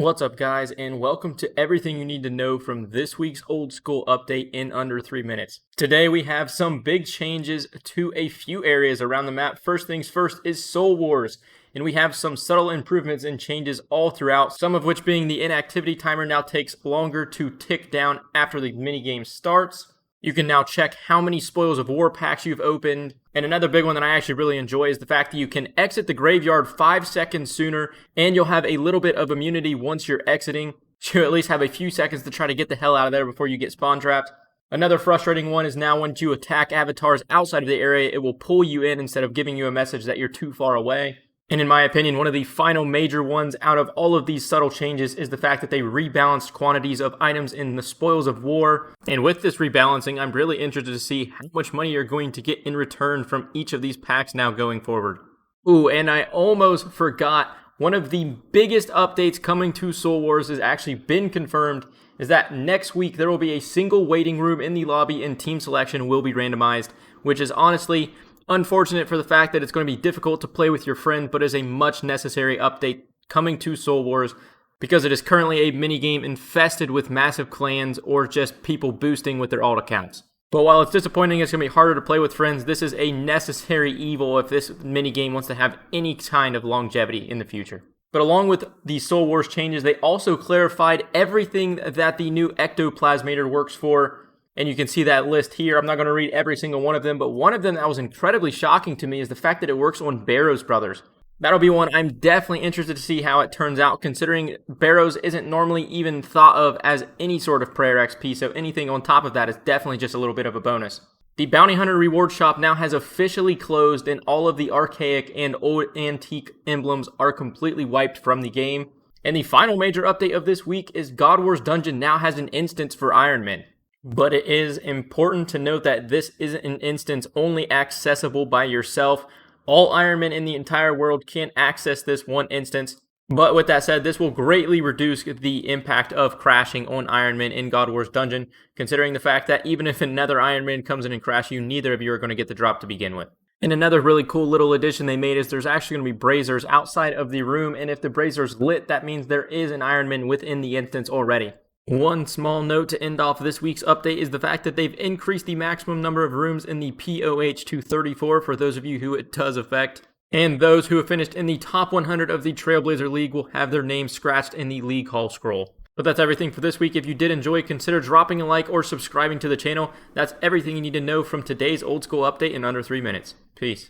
What's up, guys, and welcome to everything you need to know from this week's Old School update in under 3 minutes. Today we have some big changes to a few areas around the map. First things first is Soul Wars, and we have some subtle improvements and changes all throughout, some of which being the inactivity timer now takes longer to tick down after the minigame starts. You can now check how many Spoils of War packs you've opened. And another big one that I actually really enjoy is the fact that you can exit the graveyard 5 seconds sooner, and you'll have a little bit of immunity once you're exiting. You at least have a few seconds to try to get the hell out of there before you get spawn trapped. Another frustrating one is now when you attack avatars outside of the area, it will pull you in instead of giving you a message that you're too far away. And in my opinion, one of the final major ones out of all of these subtle changes is the fact that they rebalanced quantities of items in the Spoils of War. And with this rebalancing, I'm really interested to see how much money you're going to get in return from each of these packs now going forward. Ooh, and I almost forgot, one of the biggest updates coming to Soul Wars has actually been confirmed, is that next week there will be a single waiting room in the lobby and team selection will be randomized, which is honestly unfortunate for the fact that it's going to be difficult to play with your friend, but is a much necessary update coming to Soul Wars because it is currently a minigame infested with massive clans or just people boosting with their alt accounts. But while it's disappointing it's going to be harder to play with friends, this is a necessary evil if this minigame wants to have any kind of longevity in the future. But along with the Soul Wars changes, they also clarified everything that the new Ectoplasmator works for. And you can see that list here. I'm not going to read every single one of them, but one of them that was incredibly shocking to me is the fact that it works on Barrows Brothers. That'll be one I'm definitely interested to see how it turns out, considering Barrows isn't normally even thought of as any sort of prayer XP, so anything on top of that is definitely just a little bit of a bonus. The Bounty Hunter reward shop now has officially closed, and all of the archaic and old antique emblems are completely wiped from the game. And the final major update of this week is God Wars Dungeon now has an instance for ironmen. But it is important to note that this isn't an instance only accessible by yourself. All Ironmen in the entire world can access this one instance. But with that said, this will greatly reduce the impact of crashing on Ironmen in God Wars Dungeon, considering the fact that even if another Ironman comes in and crashes you, neither of you are going to get the drop to begin with. And another really cool little addition they made is there's actually going to be braziers outside of the room, and if the brazier's lit, that means there is an Ironman within the instance already. One small note to end off this week's update is the fact that they've increased the maximum number of rooms in the POH to 34 for those of you who it does affect. And those who have finished in the top 100 of the Trailblazer League will have their names scratched in the League Hall scroll. But that's everything for this week. If you did enjoy, consider dropping a like or subscribing to the channel. That's everything you need to know from today's Old School update in under 3 minutes. Peace.